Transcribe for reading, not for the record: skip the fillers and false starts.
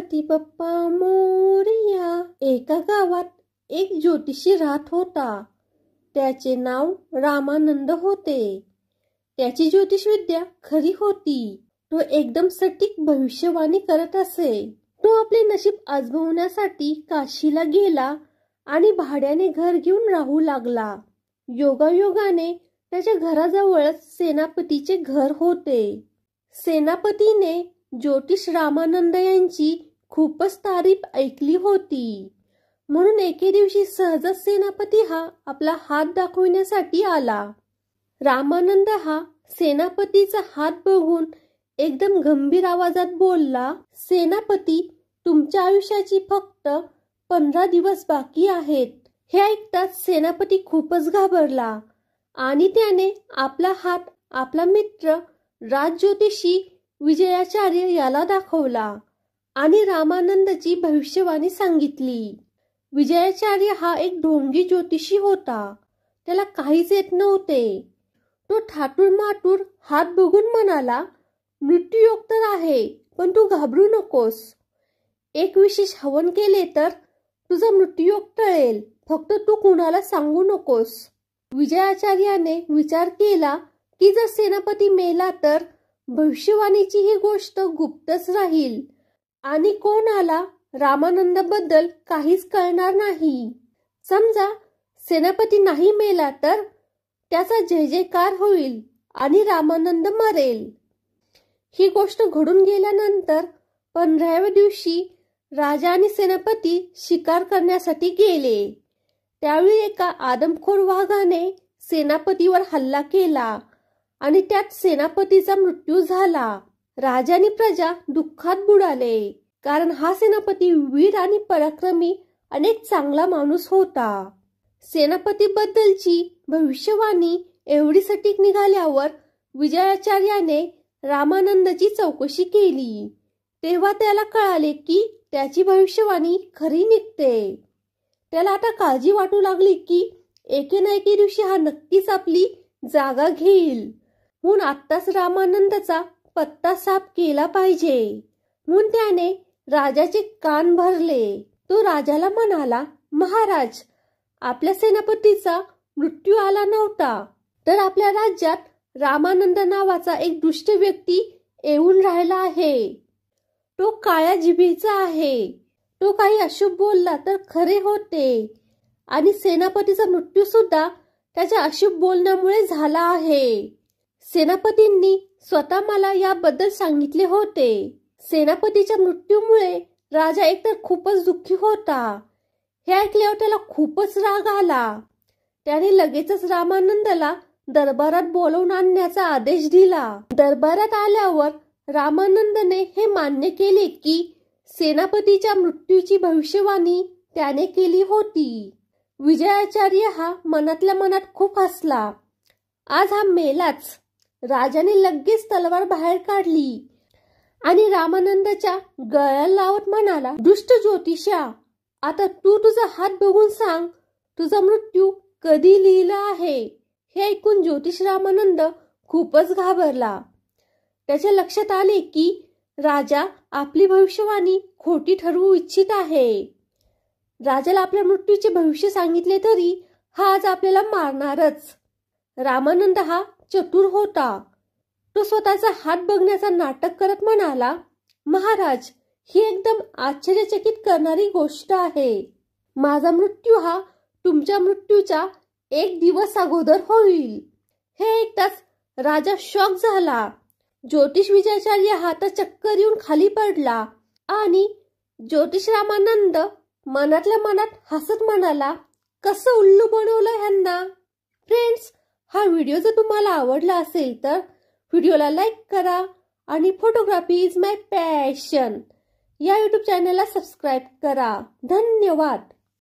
गणपती बाप्पा मोरया। एका गावात एक ज्योतिषी राहत होता। त्याचे नाव रामानंद होते। त्याची ज्योतिष विद्या खरी होती। तो एकदम सटीक भविष्यवाणी करत असे। तो आपले नशीब आजमावण्यासाठी काशीला गेला आणि भाड्याने घर घेऊन राहू लागला। योगायोगाने त्याच्या घराजवळच सेनापतीचे घर होते। सेनापतीने ज्योतिष रामानंद यांची खूपच तारीफ ऐकली होती। म्हणून एके दिवशी सहजच सेनापती हा आपला हात दाखवण्यासाठी आला। रामानंद हा सेनापतीचा हात बघून एकदम गंभीर आवाजात बोलला, सेनापती, तुमच्या आयुष्याची फक्त 15 दिवस बाकी आहेत। हे ऐकताच सेनापती खूपच घाबरला आणि त्याने आपला हात आपला मित्र राजज्योतिषी विजयाचार्य याला दाखवला आणि रामानंदची भविष्यवाणी सांगितली। विजयाचार्य हा एक ढोंगी ज्योतिषी होता। त्याला काहीच येत नव्हते। तो ठाटूर माटूर हात बघून म्हणाला, मृत्यूयोग तर आहे, पण तू घाबरू नकोस। एक विशेष हवन केले तर तुझा मृत्यूयोग टळेल, फक्त तू कुणाला सांगू नकोस। विजयाचार्याने विचार केला की जर सेनापती मेला तर भविष्यवाणीची ही गोष्ट गुप्तच राहील आणि कोणाला रामानंदाबद्दल काहीच कळणार नाही। समजा सेनापती नाही मेला तर त्याचा जय जयकार होईल आणि रामानंद मरेल। ही गोष्ट घडून गेल्यानंतर 15व्या दिवशी राजा आणि सेनापती शिकार करण्यासाठी गेले। त्यावेळी एका आदमखोर वाघाने सेनापतीवर हल्ला केला आणि त्यात सेनापतीचा मृत्यू झाला। राजा आणि प्रजा दुःखात बुडाले, कारण हा सेनापती वीर आणि पराक्रमी अनेक चांगला माणूस होता। सेनापतीबद्दलची भविष्यवाणी एवढी सटीक निघाल्यावर विजयाचार्याने रामानंदची चौकशी केली। तेव्हा त्याला कळाले की त्याची भविष्यवाणी खरी निघते। त्याला आता काळजी वाटू लागली की एके ना एके दिवशी हा नक्कीच आपली जागा घेईल। म्हणून आत्ताच रामानंदचा पत्ता साफ केला पाहिजे। म्हणून त्याने राजाचे कान भरले। तो राजाला म्हणाला, महाराज, आपल्या सेनापतीचा मृत्यू आला नव्हता, तर आपल्या राज्यात रामानंद नावाचा एक दुष्ट व्यक्ती येऊन राहिला आहे। तो काळ्या जिभेचा आहे। तो काही अशुभ बोलला तर खरे होते आणि सेनापतीचा मृत्यू सुद्धा त्याच्या अशुभ बोलण्यामुळे झाला आहे। सेनापतींनी स्वतः मला याबद्दल सांगितले होते। सेनापतीच्या मृत्यूमुळे राजा एकतर खूपच दुःखी होता। हे ऐकल्यावर त्याला खूपच राग आला। त्याने लगेचच रामानंदला दरबारात बोलवून आणण्याचा आदेश दिला। दरबारात आल्यावर रामानंदने हे मान्य केले की सेनापतीच्या मृत्यूची भविष्यवाणी त्याने केली होती। विजयाचार्य हा मनातल्या मनात खूप हसला। आज हा मेलाच। राजाने लगेच तलवार बाहेर काढली आणि रामानंदच्या गळ्याला लावत म्हणाला, दुष्ट ज्योतिषा, आता तू तुझा हात बघून सांग, तुझा मृत्यू कधी लिहिला आहे। हे ऐकून ज्योतिष रामानंद खूपच घाबरला। त्याच्या लक्षात आले की राजा आपली भविष्यवाणी खोटी ठरवू इच्छित आहे। राजाला आपल्या मृत्यूचे भविष्य सांगितले तरी हा आज आपल्याला मारणारच। रामानंद हा चतुर होता। तो स्वतःचा हात बघण्याचा नाटक करत म्हणाला, महाराज, ही एकदम आश्चर्यचकित करणारी गोष्ट आहे। माझा मृत्यू हा तुमच्या मृत्यूच्या 1 दिवस अगोदर होईल। हे ऐकताच राजा शॉक झाला। ज्योतिष विजयाचार्य हा तर चक्कर येऊन खाली पडला आणि ज्योतिष रामानंद मनातल्या मनात हसत म्हणाला, कसं उल्लू बनवलं ह्यांना। फ्रेंड्स, हा व्हिडिओ जर तुम्हाला आवडला असेल तर व्हिडिओला लाईक करा आणि फोटोग्राफी इज माय पॅशन या यूट्यूब चॅनलला सबस्क्राईब करा। धन्यवाद।